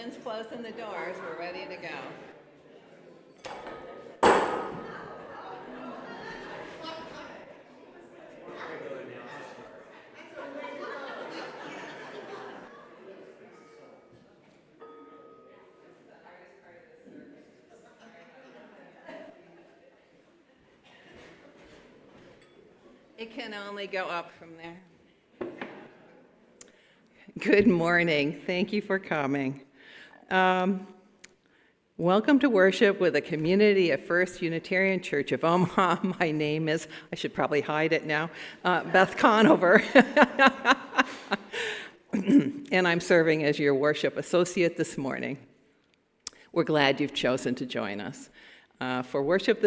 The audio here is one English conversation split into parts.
Lynn's closing the doors. We're ready to go. It can only go up from there. Good morning. Thank you for coming. Welcome to worship with the community of First Unitarian Church of Omaha. My name is, I should probably hide it now, Beth Conover. And I'm serving as your worship associate this morning. We're glad you've chosen to join us for worship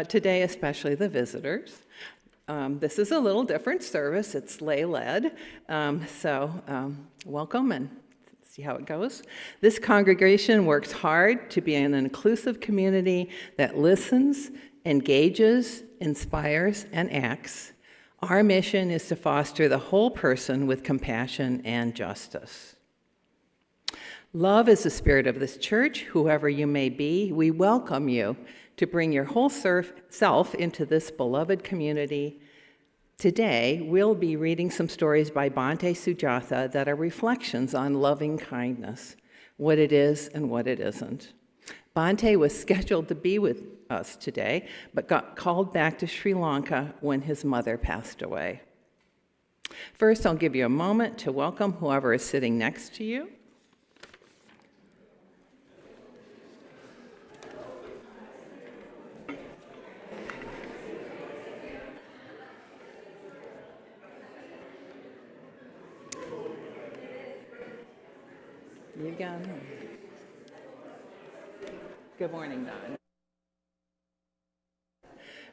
today, especially the visitors. This is a little different service. It's lay-led, so welcome and see how it goes. This congregation works hard to be an inclusive community that listens, engages, inspires, and acts. Our mission is to foster the whole person with compassion and justice. Love is the spirit of this church. Whoever you may be, we welcome you to bring your whole self into this beloved community. Today, we'll be reading some stories by Bhante Sujatha that are reflections on loving kindness, what it is and what it isn't. Bhante was scheduled to be with us today, but got called back to Sri Lanka when his mother passed away. First, I'll give you a moment to welcome whoever is sitting next to you. You got it. Good morning, Don.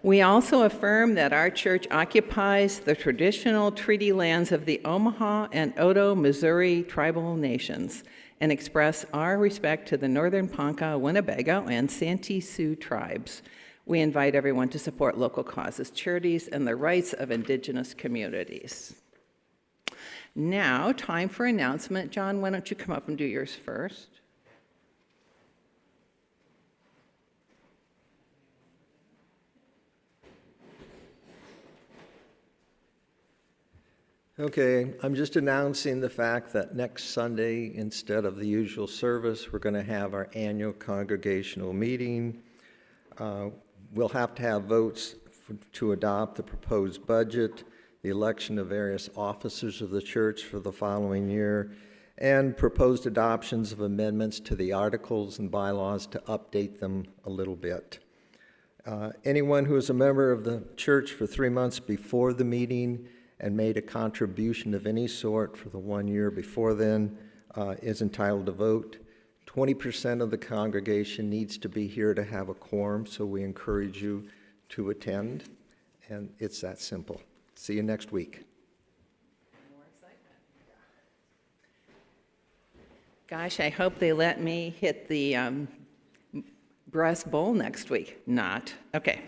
We also affirm that our church occupies the traditional treaty lands of the Omaha and Otoe, Missouri tribal nations and express our respect to the Northern Ponca, Winnebago, and Santee Sioux tribes. We invite everyone to support local causes, charities, and the rights of Indigenous communities. Now, time for announcement. John, why don't you come up and do yours first? Okay, I'm just announcing the fact that next Sunday, instead of the usual service, we're going to have our annual congregational meeting. We'll have to have votes to adopt the proposed budget, the election of various officers of the church for the following year, and proposed adoptions of amendments to the articles and bylaws to update them a little bit. Anyone who is a member of the church for 3 months before the meeting and made a contribution of any sort for the 1 year before then is entitled to vote. 20% of the congregation needs to be here to have a quorum, so we encourage you to attend, and it's that simple. See you next week. More excitement. Gosh, I hope they let me hit the breast bowl next week. Not. Okay.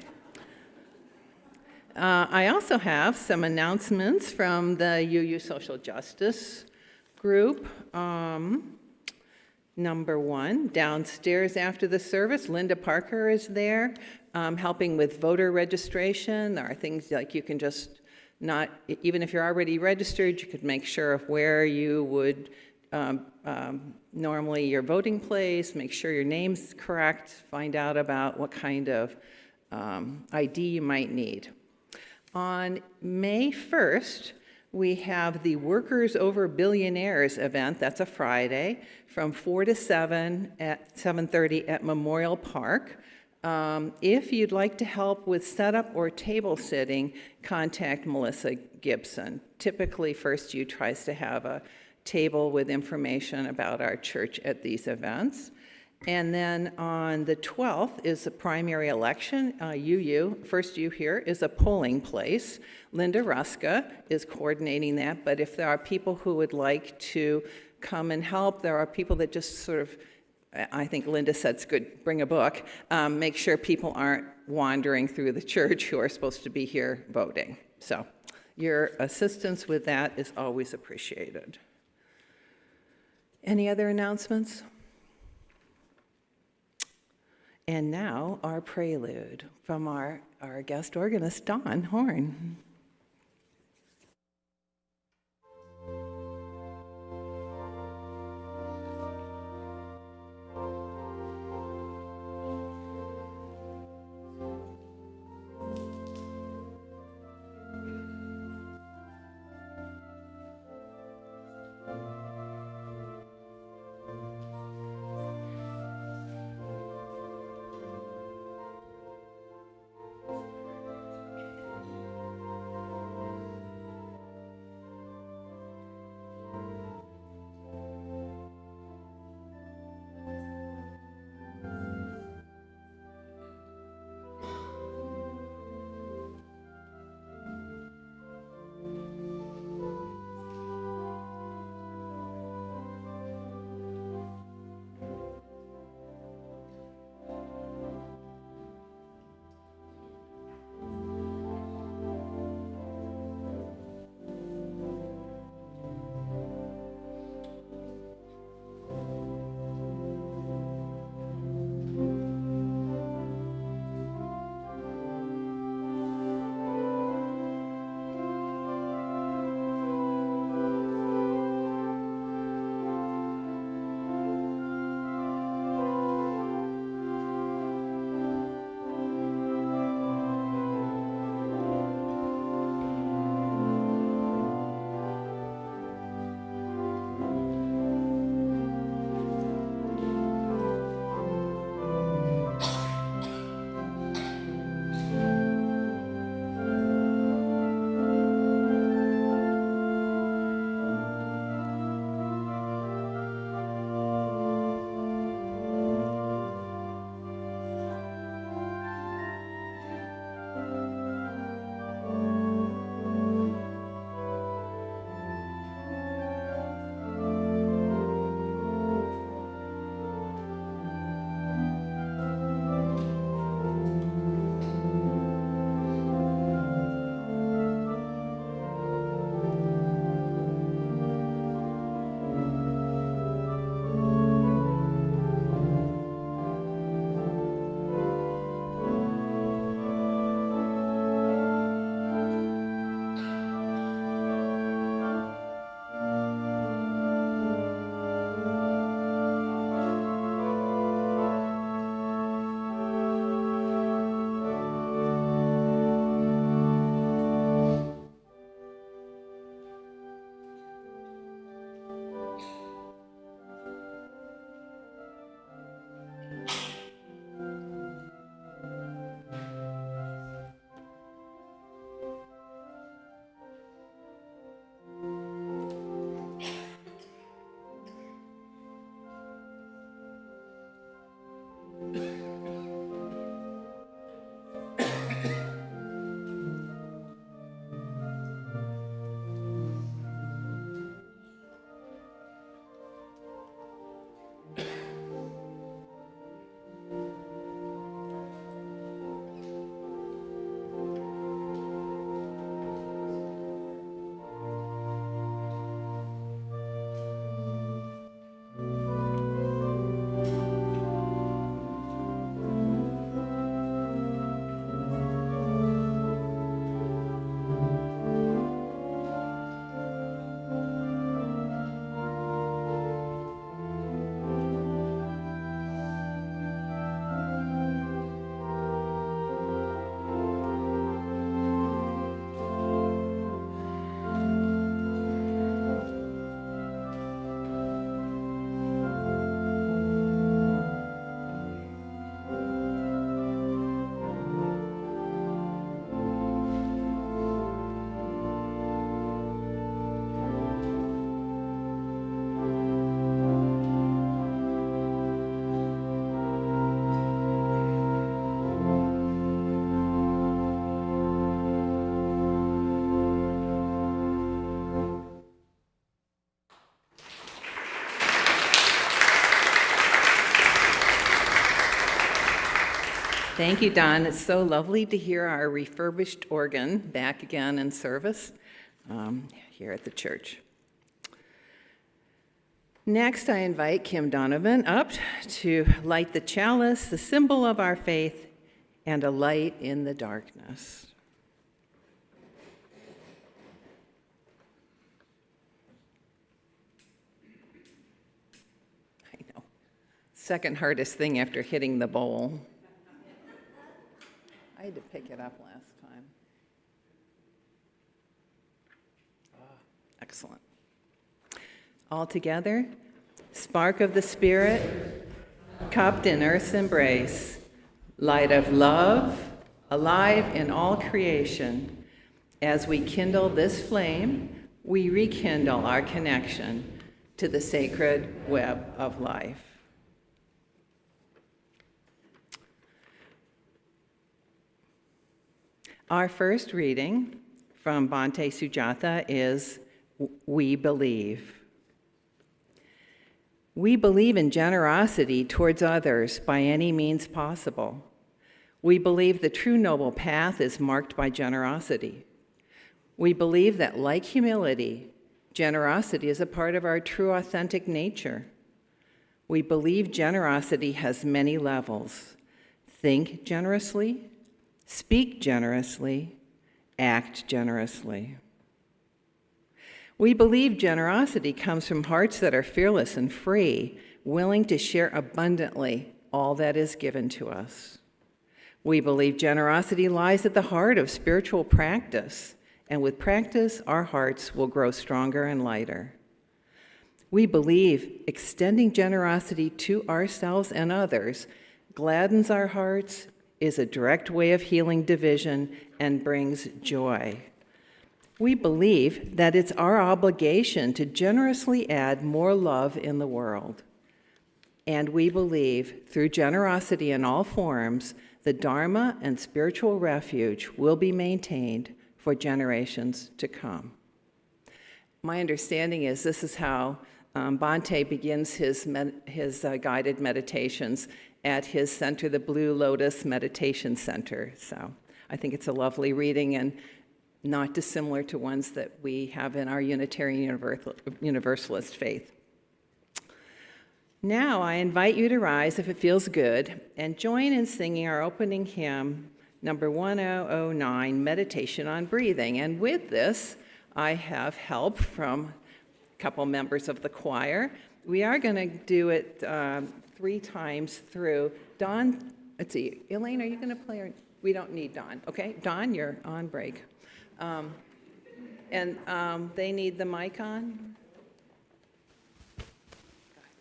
I also have some announcements from the UU Social Justice group. Number one, downstairs after the service, Linda Parker is there helping with voter registration. There are things like you can just not, even if you're already registered, you could make sure of where you would normally your voting place, make sure your name's correct, find out about what kind of ID you might need. On May 1st, we have the Workers Over Billionaires event. That's a Friday from 4 to 7 at 7:30 at Memorial Park. If you'd like to help with setup or table sitting, contact Melissa Gibson. Typically, First U tries to have a table with information about our church at these events. And then on the 12th is the primary election. First U here is a polling place. Linda Ruska is coordinating that, but if there are people who would like to come and help, there are people that just sort of, I think Linda said it's good, bring a book, make sure people aren't wandering through the church who are supposed to be here voting. So your assistance with that is always appreciated. Any other announcements? And now our prelude from our guest organist, Dawn Horn. Thank you, Don. It's so lovely to hear our refurbished organ back again in service here at the church. Next, I invite Kim Donovan up to light the chalice, the symbol of our faith, and a light in the darkness. I know. Second hardest thing after hitting the bowl. I had to pick it up last time. Excellent. All together, spark of the Spirit, cupped in earth's embrace, light of love, alive in all creation. As we kindle this flame, we rekindle our connection to the sacred web of life. Our first reading from Bhante Sujatha is We Believe. We believe in generosity towards others by any means possible. We believe the true noble path is marked by generosity. We believe that, like humility, generosity is a part of our true authentic nature. We believe generosity has many levels. Think generously, speak generously, act generously. We believe generosity comes from hearts that are fearless and free, willing to share abundantly all that is given to us. We believe generosity lies at the heart of spiritual practice, and with practice, our hearts will grow stronger and lighter. We believe extending generosity to ourselves and others gladdens our hearts, is a direct way of healing division, and brings joy. We believe that it's our obligation to generously add more love in the world. And we believe, through generosity in all forms, the Dharma and spiritual refuge will be maintained for generations to come. My understanding is this is how Bhante begins his guided meditations at his center, the Blue Lotus Meditation Center. So I think it's a lovely reading and not dissimilar to ones that we have in our Unitarian Universalist faith. Now I invite you to rise, if it feels good, and join in singing our opening hymn, number 1009, Meditation on Breathing. And with this, I have help from a couple members of the choir. We are going to do it 3 times through. Don, let's see, Elaine, are you going to play? Or we don't need Don. Okay, Don, you're on break. They need the mic on.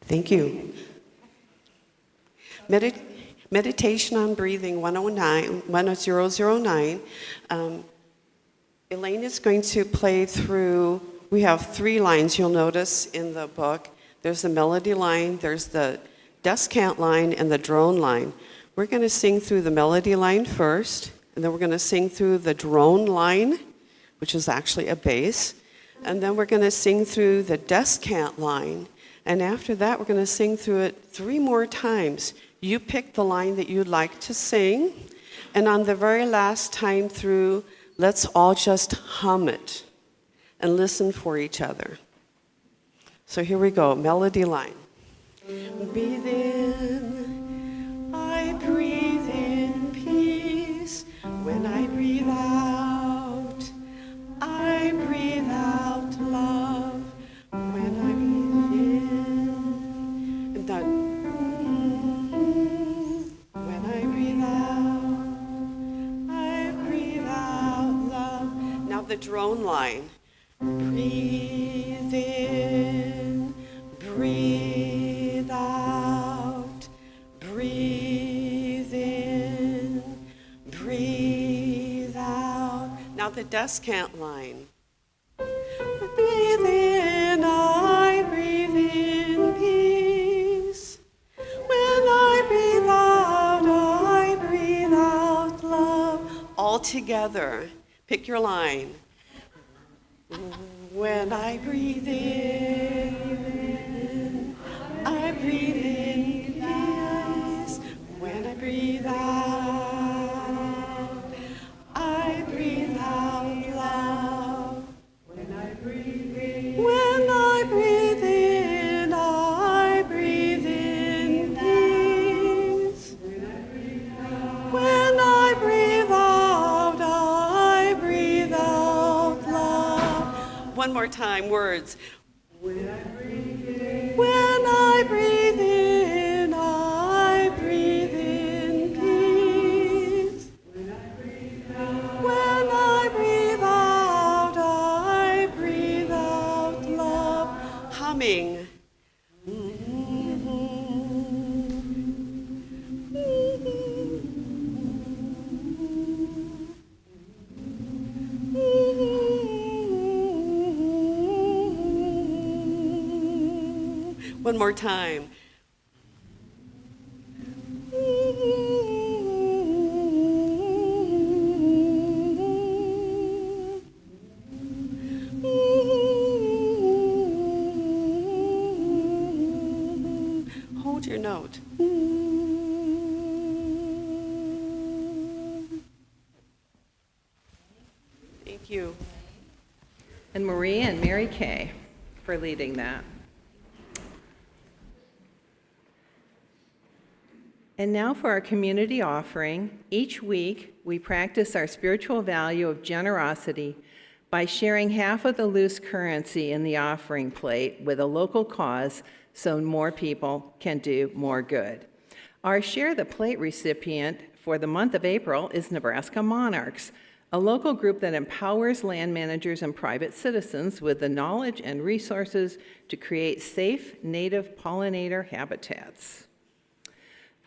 Thank you. Meditation on Breathing 1009. Elaine is going to play through, we have 3 lines you'll notice in the book. There's the melody line, there's the descant line, and the drone line. We're going to sing through the melody line first, and then we're going to sing through the drone line, which is actually a bass, and then we're going to sing through the descant line, and after that we're going to sing through it 3 more times. You pick the line that you'd like to sing, and on the very last time through, let's all just hum it and listen for each other. So here we go, melody line. Breathe in, I breathe in peace. When I breathe out, I breathe out love. When I breathe in, and that, when I breathe out love. Now the drone line. Breathe in, breathe out, breathe in, breathe out. Now the descant line. Breathe in, I breathe in peace. When I breathe out love. All together. Pick your line. When I breathe in, I breathe in peace. When I breathe out, I breathe out love. When I breathe in, I time, words. When I breathe in, I breathe in peace. When I breathe out, I breathe out love. Humming. One more time. Hold your note. Thank you. And Marie and Mary Kay for leading that. And now for our community offering. Each week, we practice our spiritual value of generosity by sharing half of the loose currency in the offering plate with a local cause so more people can do more good. Our Share the Plate recipient for the month of April is Nebraska Monarchs, a local group that empowers land managers and private citizens with the knowledge and resources to create safe native pollinator habitats.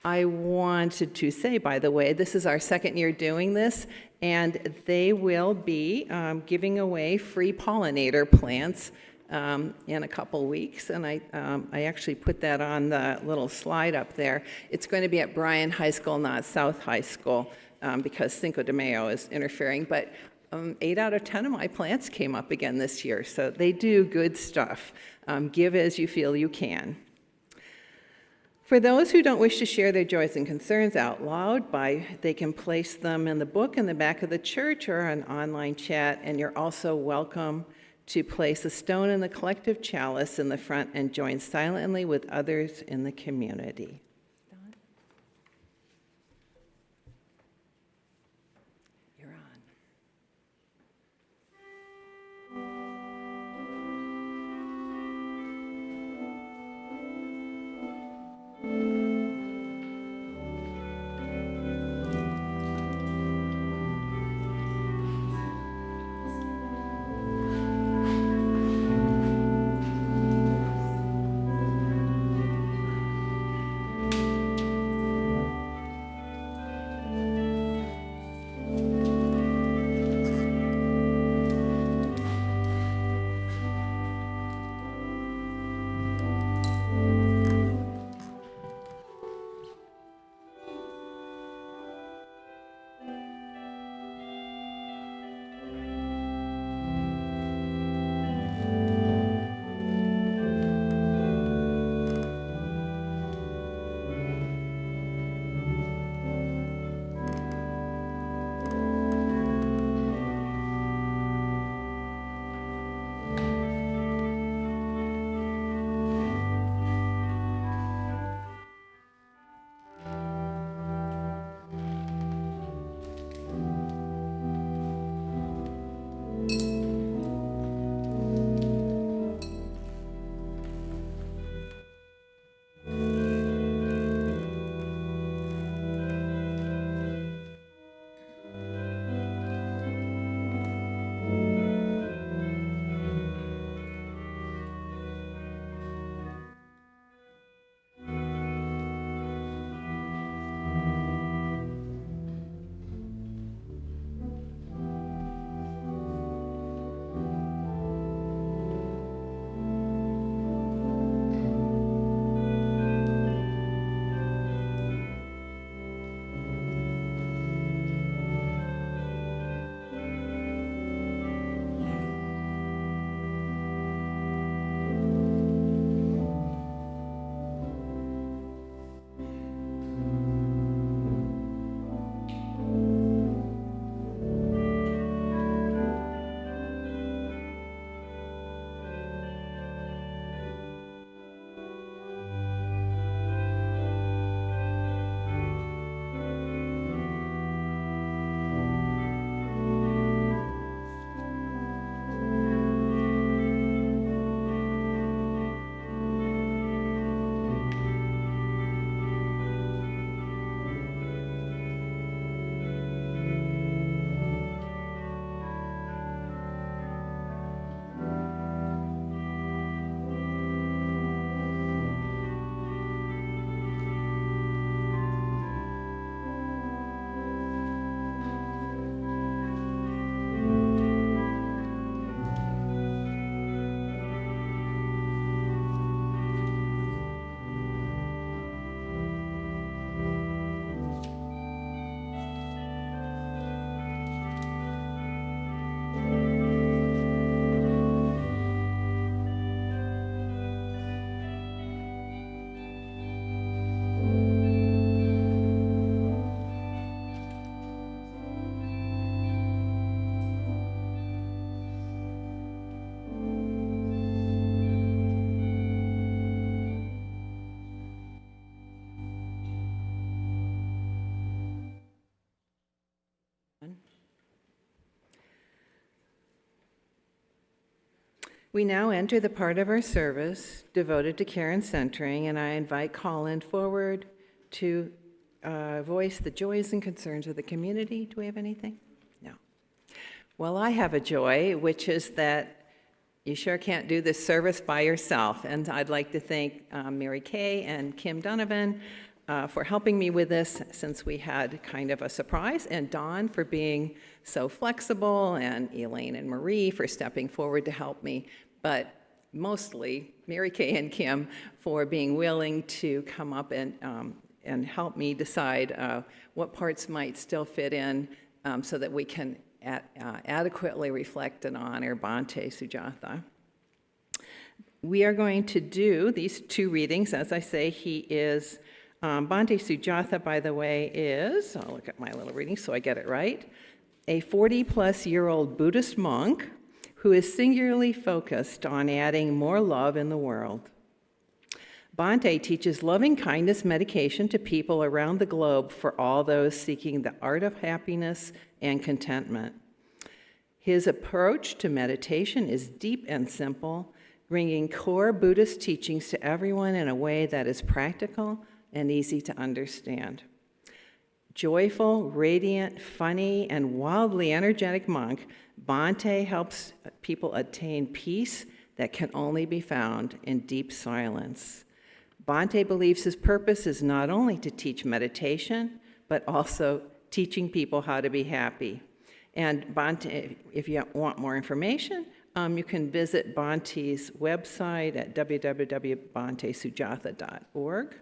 I wanted to say, by the way, this is our second year doing this, and they will be giving away free pollinator plants in a couple weeks, and I actually put that on the little slide up there. It's going to be at Bryan High School, not South High School, because Cinco de Mayo is interfering, but 8 out of 10 of my plants came up again this year, so they do good stuff. Give as you feel you can. For those who don't wish to share their joys and concerns out loud, they can place them in the book in the back of the church or an online chat, and you're also welcome to place a stone in the collective chalice in the front and join silently with others in the community. You're on. We now enter the part of our service devoted to care and centering, and I invite Colin forward to voice the joys and concerns of the community. Do we have anything? No. Well, I have a joy, which is that you sure can't do this service by yourself, and I'd like to thank Mary Kay and Kim Donovan for helping me with this since we had kind of a surprise, and Dawn for being so flexible, and Elaine and Marie for stepping forward to help me, but mostly Mary Kay and Kim for being willing to come up and help me decide what parts might still fit in so that we can adequately reflect and honor Bhante Sujatha. We are going to do these two readings. As I say, he is, Bhante Sujatha, by the way, is, I'll look at my little reading so I get it right, a 40-plus-year-old Buddhist monk who is singularly focused on adding more love in the world. Bhante teaches loving-kindness meditation to people around the globe for all those seeking the art of happiness and contentment. His approach to meditation is deep and simple, bringing core Buddhist teachings to everyone in a way that is practical and easy to understand. Joyful, radiant, funny, and wildly energetic monk, Bhante helps people attain peace that can only be found in deep silence. Bhante believes his purpose is not only to teach meditation, but also teaching people how to be happy. And Bhante, if you want more information, you can visit Bhante's website at www.bhantesujatha.org.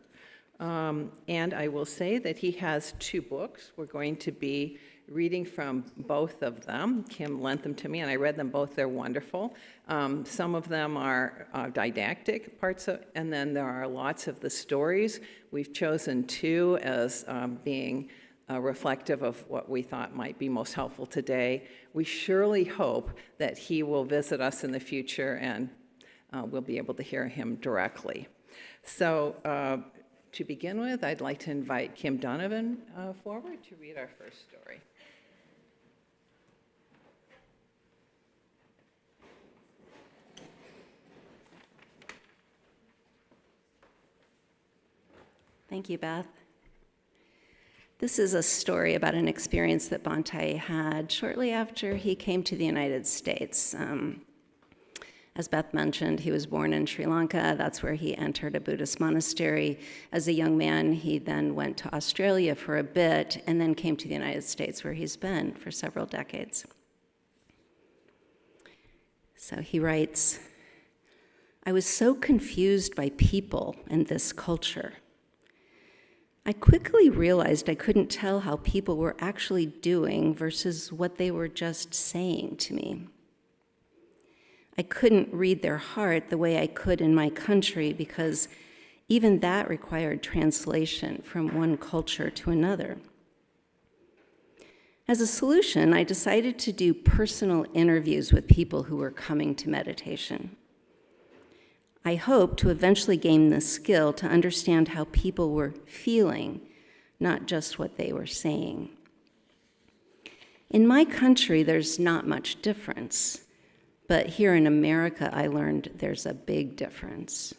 And I will say that he has two books. We're going to be reading from both of them. Kim lent them to me, and I read them both. They're wonderful. Some of them are didactic parts, and then there are lots of the stories. We've chosen two as being reflective of what we thought might be most helpful today. We surely hope that he will visit us in the future, and we'll be able to hear him directly. So, to begin with, I'd like to invite Kim Donovan forward to read our first story. Thank you, Beth. This is a story about an experience that Bhante had shortly after he came to the United States. As Beth mentioned, he was born in Sri Lanka. That's where he entered a Buddhist monastery. As a young man, he then went to Australia for a bit and then came to the United States, where he's been for several decades. So he writes, "I was so confused by people and this culture. I quickly realized I couldn't tell how people were actually doing versus what they were just saying to me. I couldn't read their heart the way I could in my country because even that required translation from one culture to another. As a solution, I decided to do personal interviews with people who were coming to meditation. I hoped to eventually gain the skill to understand how people were feeling, not just what they were saying. In my country, there's not much difference, but here in America, I learned there's a big difference.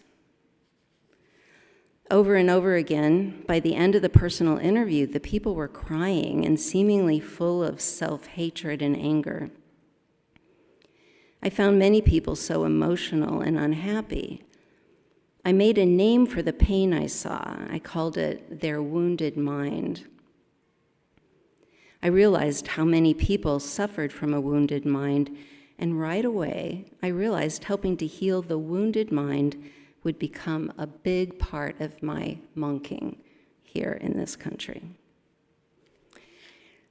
Over and over again, by the end of the personal interview, the people were crying and seemingly full of self-hatred and anger. I found many people so emotional and unhappy. I made a name for the pain I saw. I called it their wounded mind. I realized how many people suffered from a wounded mind, and right away, I realized helping to heal the wounded mind would become a big part of my monking here in this country.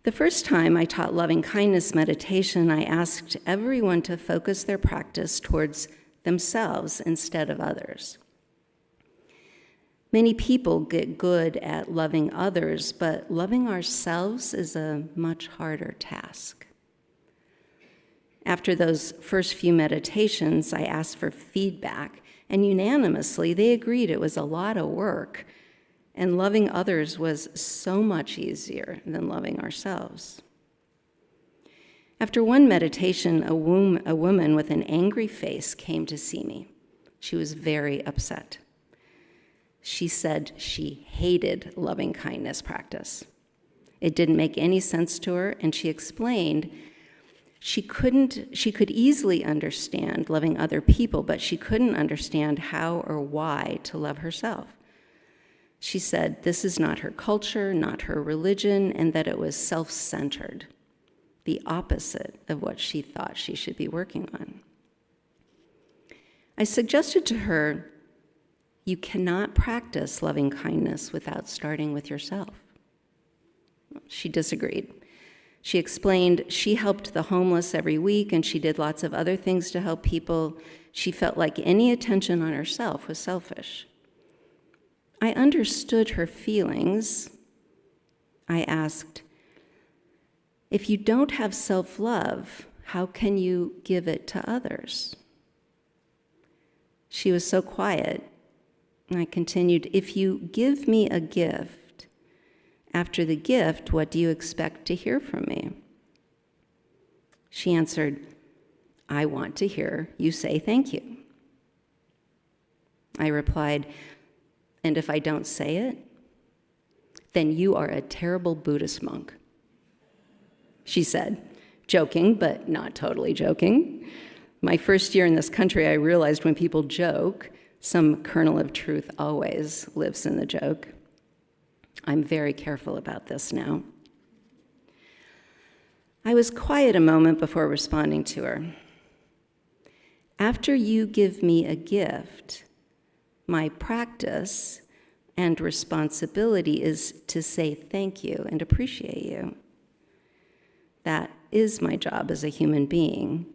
The first time I taught loving-kindness meditation, I asked everyone to focus their practice towards themselves instead of others. Many people get good at loving others, but loving ourselves is a much harder task. After those first few meditations, I asked for feedback, and unanimously they agreed it was a lot of work, and loving others was so much easier than loving ourselves. After one meditation, a woman with an angry face came to see me. She was very upset. She said she hated loving kindness practice. It didn't make any sense to her, and she explained she could easily understand loving other people, but she couldn't understand how or why to love herself. She said this is not her culture, not her religion, and that it was self-centered, the opposite of what she thought she should be working on. I suggested to her, you cannot practice loving kindness without starting with yourself. She disagreed. She explained she helped the homeless every week and she did lots of other things to help people. She felt like any attention on herself was selfish. I understood her feelings. I asked, if you don't have self-love, how can you give it to others? She was so quiet. I continued, if you give me a gift, after the gift, what do you expect to hear from me? She answered, I want to hear you say thank you. I replied, and if I don't say it, then you are a terrible Buddhist monk. She said, joking, but not totally joking. My first year in this country, I realized when people joke, some kernel of truth always lives in the joke. I'm very careful about this now. I was quiet a moment before responding to her. After you give me a gift, my practice and responsibility is to say thank you and appreciate you. That is my job as a human being.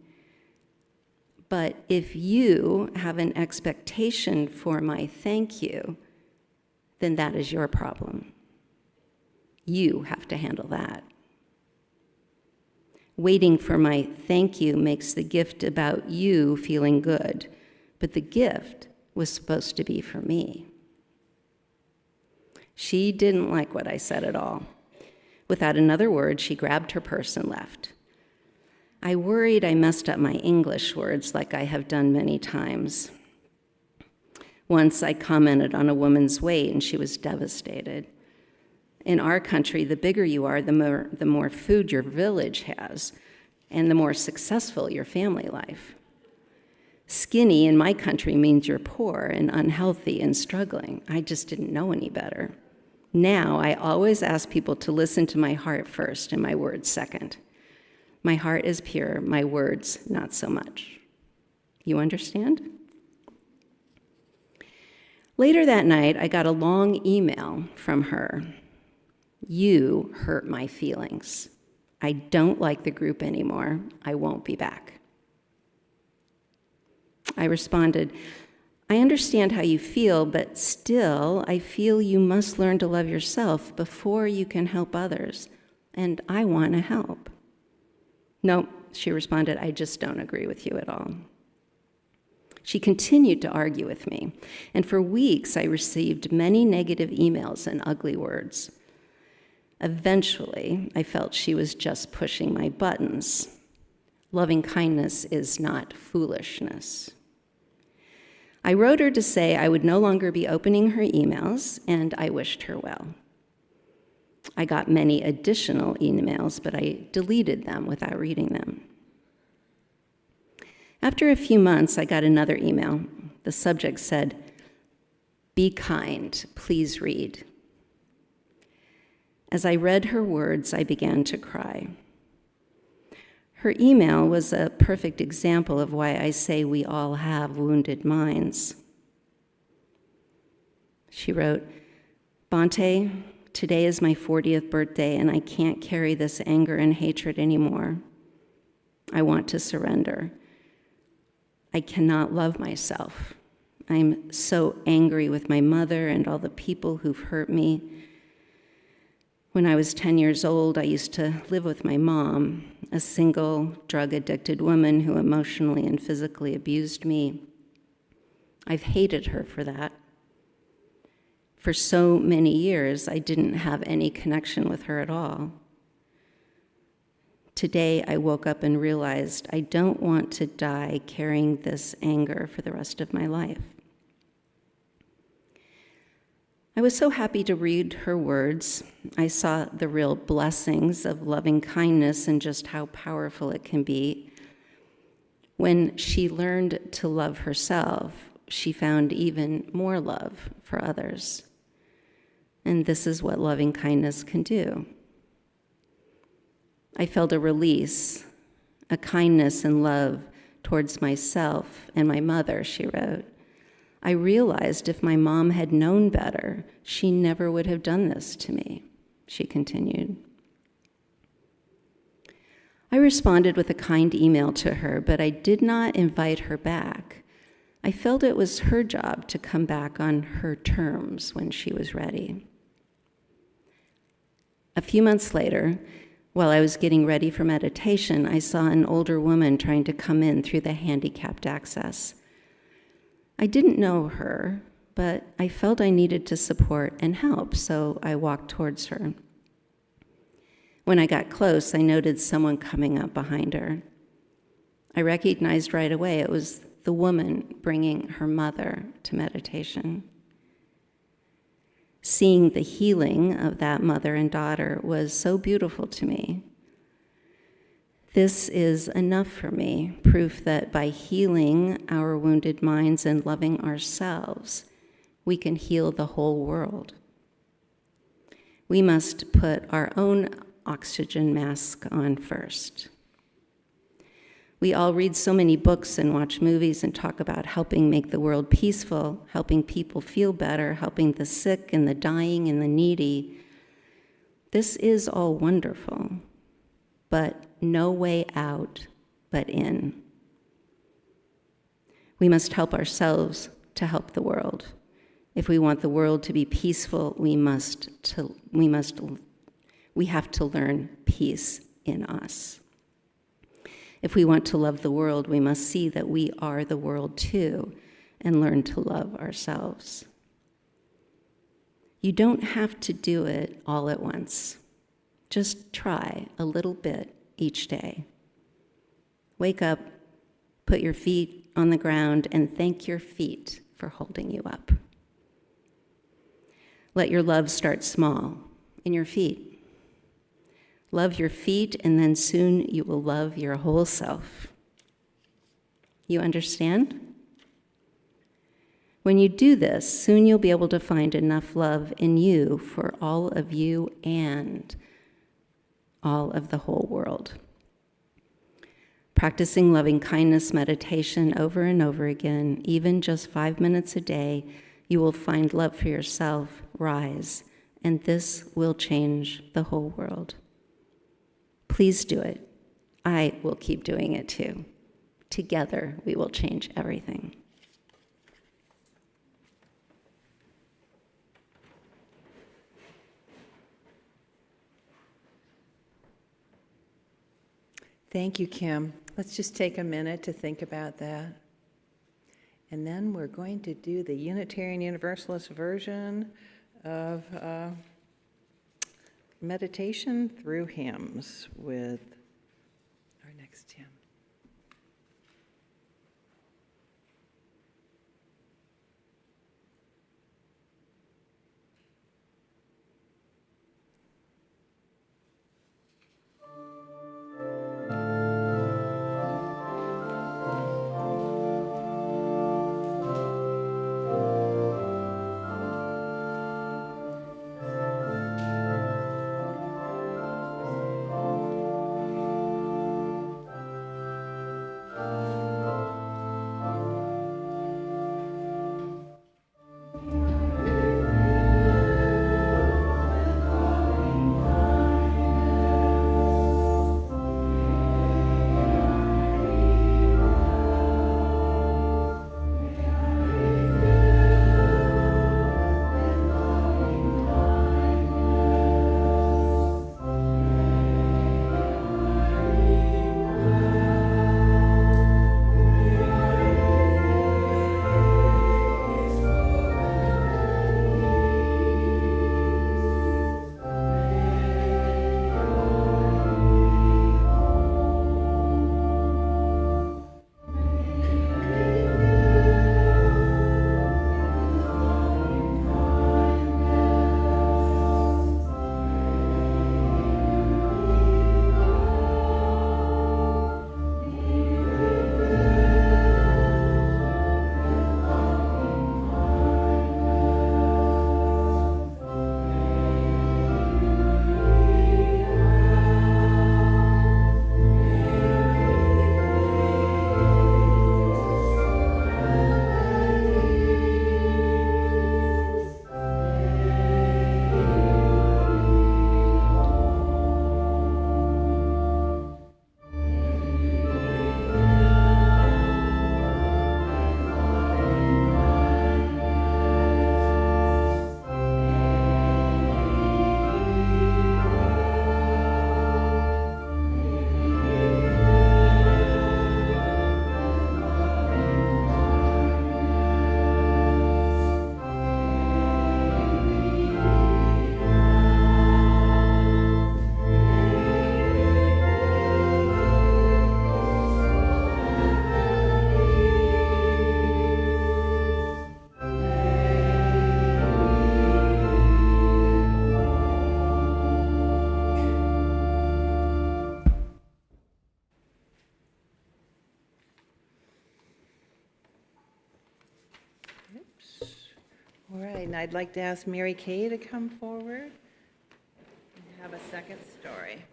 But if you have an expectation for my thank you, then that is your problem. You have to handle that. Waiting for my thank you makes the gift about you feeling good, but the gift was supposed to be for me. She didn't like what I said at all. Without another word, she grabbed her purse and left. I worried I messed up my English words like I have done many times. Once I commented on a woman's weight and she was devastated. In our country, the bigger you are, the more food your village has, and the more successful your family life. Skinny in my country means you're poor and unhealthy and struggling. I just didn't know any better. Now, I always ask people to listen to my heart first and my words second. My heart is pure, my words not so much. You understand? Later that night, I got a long email from her. You hurt my feelings. I don't like the group anymore. I won't be back. I responded, I understand how you feel, but still, I feel you must learn to love yourself before you can help others, and I want to help. No, she responded, I just don't agree with you at all. She continued to argue with me, and for weeks I received many negative emails and ugly words. Eventually, I felt she was just pushing my buttons. Loving kindness is not foolishness. I wrote her to say I would no longer be opening her emails, and I wished her well. I got many additional emails, but I deleted them without reading them. After a few months, I got another email. The subject said, "Be kind, please read." As I read her words, I began to cry. Her email was a perfect example of why I say we all have wounded minds. She wrote, Bhante, today is my 40th birthday, and I can't carry this anger and hatred anymore. I want to surrender. I cannot love myself. I'm so angry with my mother and all the people who've hurt me. When I was 10 years old, I used to live with my mom, a single, drug-addicted woman who emotionally and physically abused me. I've hated her for that. For so many years, I didn't have any connection with her at all. Today, I woke up and realized I don't want to die carrying this anger for the rest of my life. I was so happy to read her words. I saw the real blessings of loving kindness and just how powerful it can be. When she learned to love herself, she found even more love for others. And this is what loving kindness can do. I felt a release, a kindness and love towards myself and my mother, she wrote. I realized if my mom had known better, she never would have done this to me, she continued. I responded with a kind email to her, but I did not invite her back. I felt it was her job to come back on her terms when she was ready. A few months later, while I was getting ready for meditation, I saw an older woman trying to come in through the handicapped access. I didn't know her, but I felt I needed to support and help, so I walked towards her. When I got close, I noted someone coming up behind her. I recognized right away it was the woman bringing her mother to meditation. Seeing the healing of that mother and daughter was so beautiful to me. This is enough for me, proof that by healing our wounded minds and loving ourselves, we can heal the whole world. We must put our own oxygen mask on first. We all read so many books and watch movies and talk about helping make the world peaceful, helping people feel better, helping the sick and the dying and the needy. This is all wonderful, but no way out but in. We must help ourselves to help the world. If we want the world to be peaceful, we have to learn peace in us. If we want to love the world, we must see that we are the world too and learn to love ourselves. You don't have to do it all at once. Just try a little bit each day. Wake up, put your feet on the ground, and thank your feet for holding you up. Let your love start small, in your feet. Love your feet, and then soon you will love your whole self. You understand? When you do this, soon you'll be able to find enough love in you for all of you and all of the whole world. Practicing loving kindness meditation over and over again, even just 5 minutes a day, you will find love for yourself rise, and this will change the whole world. Please do it. I will keep doing it too. Together, we will change everything. Thank you, Kim. Let's just take a minute to think about that. And then we're going to do the Unitarian Universalist version of meditation through hymns with our next hymn. right, and I'd like to ask Mary Kay to come forward and have a second story.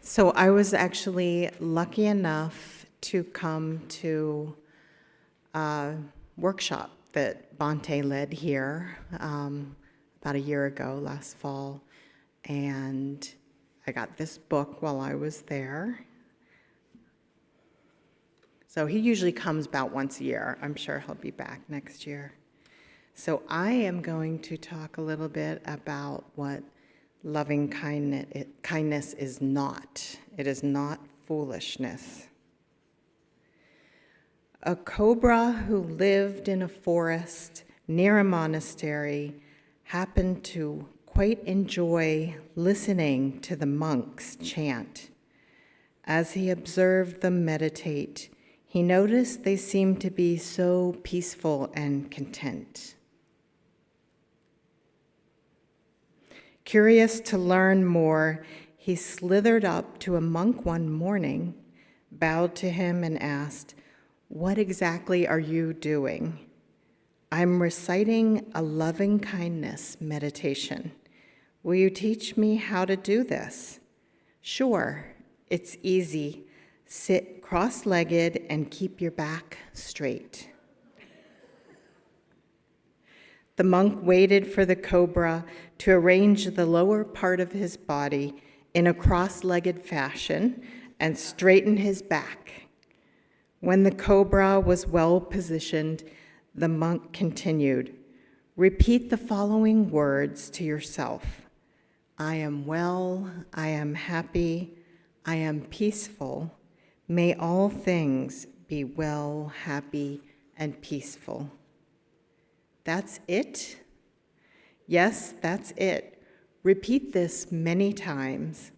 So I was actually lucky enough to come to a workshop that Bhante led here about a year ago, last fall, and I got this book while I was there. So he usually comes about once a year. I'm sure he'll be back next year. So I am going to talk a little bit about what loving kindness is not. It is not foolishness. A cobra who lived in a forest near a monastery happened to quite enjoy listening to the monks chant. As he observed them meditate, he noticed they seemed to be so peaceful and content. Curious to learn more, he slithered up to a monk one morning, bowed to him, and asked, "What exactly are you doing?" "I'm reciting a loving kindness meditation. Will you teach me how to do this?" "Sure, it's easy. Sit cross-legged and keep your back straight." The monk waited for the cobra to arrange the lower part of his body in a cross-legged fashion and straighten his back. When the cobra was well positioned, the monk continued, "Repeat the following words to yourself. I am well, I am happy, I am peaceful. May all things be well, happy, and peaceful." That's it? Yes, that's it. Repeat this many times.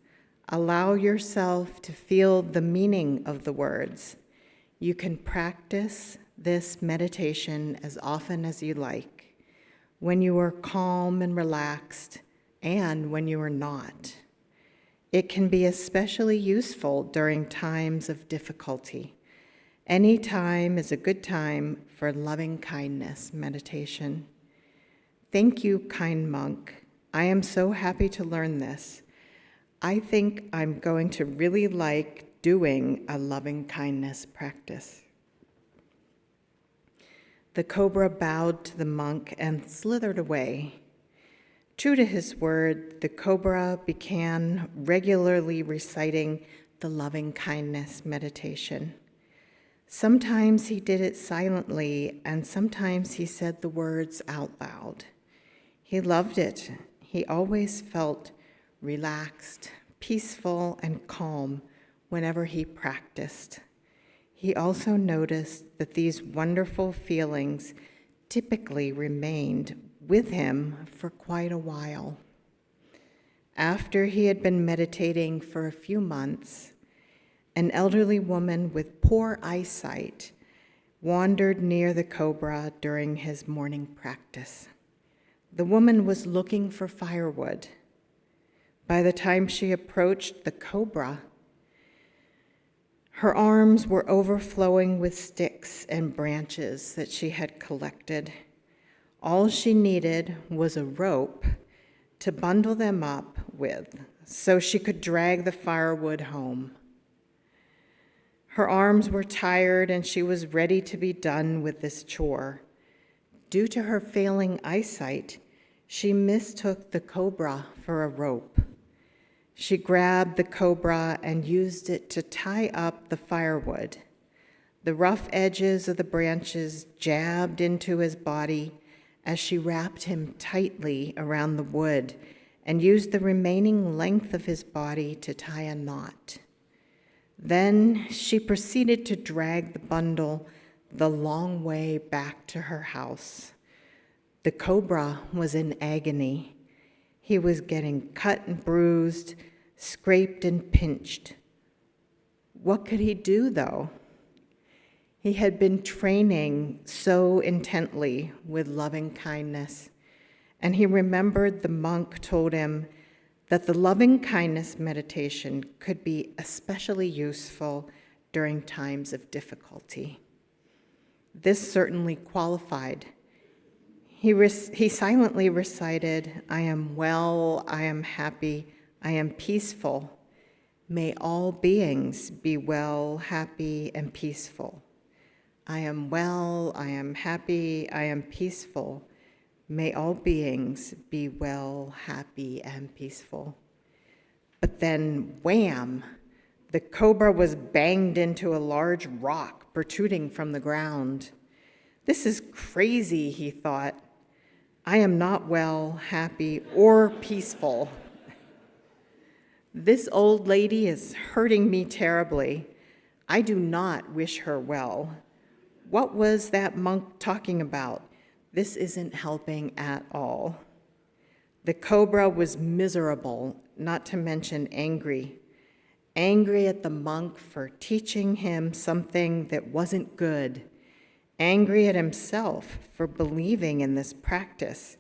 Allow yourself to feel the meaning of the words. You can practice this meditation as often as you like, when you are calm and relaxed, and when you are not. It can be especially useful during times of difficulty. Any time is a good time for loving kindness meditation. Thank you, kind monk. I am so happy to learn this. I think I'm going to really like doing a loving kindness practice. The cobra bowed to the monk and slithered away. True to his word, the cobra began regularly reciting the loving kindness meditation. Sometimes he did it silently, and sometimes he said the words out loud. He loved it. He always felt relaxed, peaceful, and calm whenever he practiced. He also noticed that these wonderful feelings typically remained with him for quite a while. After he had been meditating for a few months, an elderly woman with poor eyesight wandered near the cobra during his morning practice. The woman was looking for firewood. By the time she approached the cobra, her arms were overflowing with sticks and branches that she had collected. All she needed was a rope to bundle them up with so she could drag the firewood home. Her arms were tired and she was ready to be done with this chore. Due to her failing eyesight, she mistook the cobra for a rope. She grabbed the cobra and used it to tie up the firewood. The rough edges of the branches jabbed into his body as she wrapped him tightly around the wood and used the remaining length of his body to tie a knot. Then she proceeded to drag the bundle the long way back to her house. The cobra was in agony. He was getting cut and bruised, scraped and pinched. What could he do, though? He had been training so intently with loving kindness, and he remembered the monk told him that the loving kindness meditation could be especially useful during times of difficulty. This certainly qualified. He silently recited, "I am well, I am happy, I am peaceful. May all beings be well, happy, and peaceful. I am well, I am happy, I am peaceful. May all beings be well, happy, and peaceful." But then, wham! The cobra was banged into a large rock protruding from the ground. "This is crazy," he thought. "I am not well, happy, or peaceful. This old lady is hurting me terribly. I do not wish her well. What was that monk talking about? This isn't helping at all." The cobra was miserable, not to mention angry. Angry at the monk for teaching him something that wasn't good. Angry at himself for believing in this practice.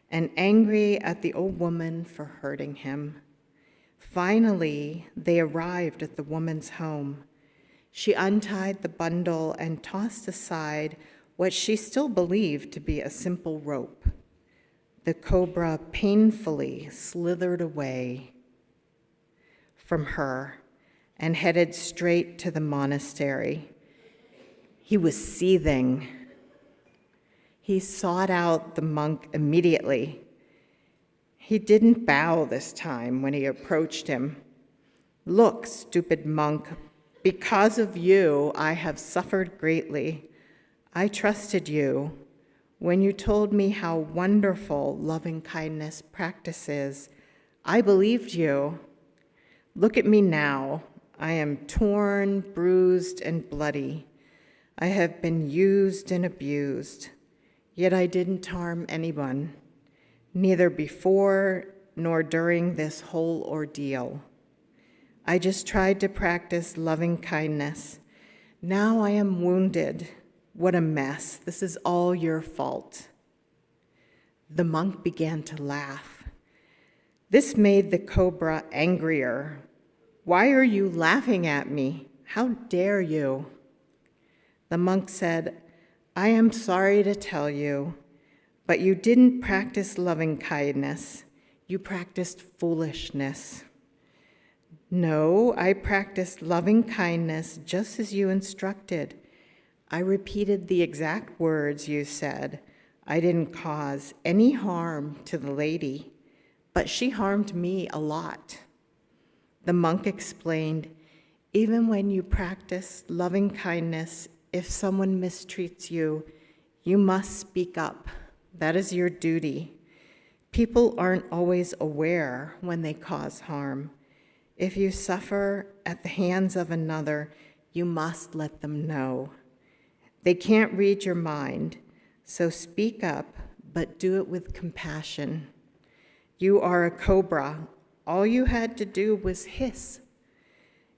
And angry at the old woman for hurting him. Finally, they arrived at the woman's home. She untied the bundle and tossed aside what she still believed to be a simple rope. The cobra painfully slithered away from her and headed straight to the monastery. He was seething. He sought out the monk immediately. He didn't bow this time when he approached him. "Look, stupid monk, because of you, I have suffered greatly. I trusted you. When you told me how wonderful loving kindness practice is, I believed you. Look at me now. I am torn, bruised, and bloody. I have been used and abused, yet I didn't harm anyone, neither before nor during this whole ordeal. I just tried to practice loving kindness. Now I am wounded. What a mess. This is all your fault." The monk began to laugh. This made the cobra angrier. "Why are you laughing at me? How dare you?" The monk said, "I am sorry to tell you, but you didn't practice loving kindness. You practiced foolishness." "No, I practiced loving kindness just as you instructed. I repeated the exact words you said. I didn't cause any harm to the lady, but she harmed me a lot." The monk explained, "Even when you practice loving kindness, if someone mistreats you, you must speak up. That is your duty. People aren't always aware when they cause harm. If you suffer at the hands of another, you must let them know. They can't read your mind, so speak up, but do it with compassion. You are a cobra. All you had to do was hiss.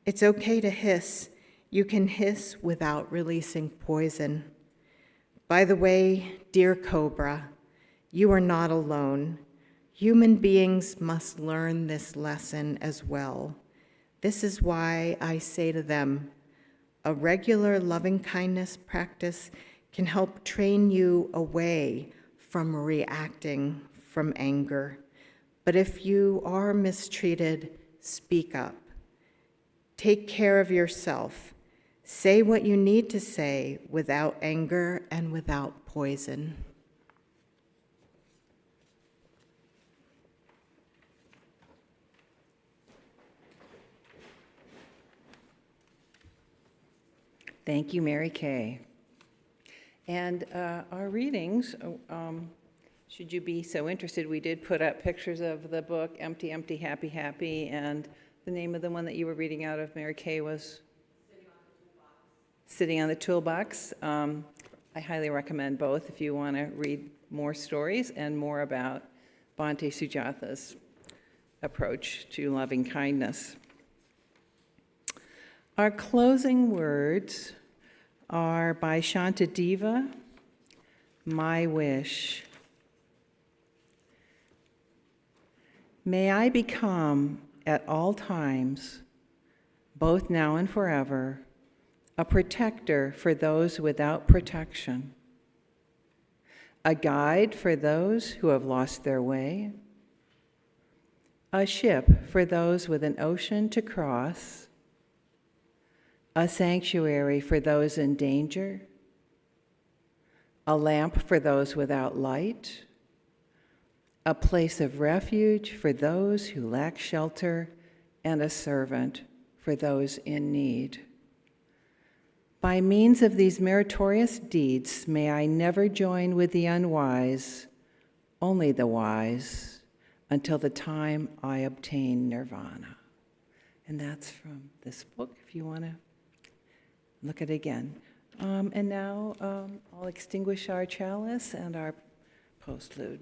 It's okay to hiss. You can hiss without releasing poison. By the way, dear cobra, you are not alone. Human beings must learn this lesson as well. This is why I say to them, a regular loving kindness practice can help train you away from reacting from anger. But if you are mistreated, speak up. Take care of yourself. Say what you need to say without anger and without poison. Thank you, Mary Kay. And our readings, should you be so interested, we did put up pictures of the book, Empty, Empty, Happy, Happy, and the name of the one that you were reading out of, Mary Kay, was? Sitting on the Toolbox. I highly recommend both if you want to read more stories and more about Bhante Sujatha's approach to loving kindness. Our closing words are by Shantideva, My Wish. May I become at all times, both now and forever, a protector for those without protection, a guide for those who have lost their way, a ship for those with an ocean to cross, a sanctuary for those in danger, a lamp for those without light, a place of refuge for those who lack shelter, and a servant for those in need. By means of these meritorious deeds, may I never join with the unwise, only the wise, until the time I obtain nirvana. And that's from this book, if you want to look at it again. And now I'll extinguish our chalice and our postlude.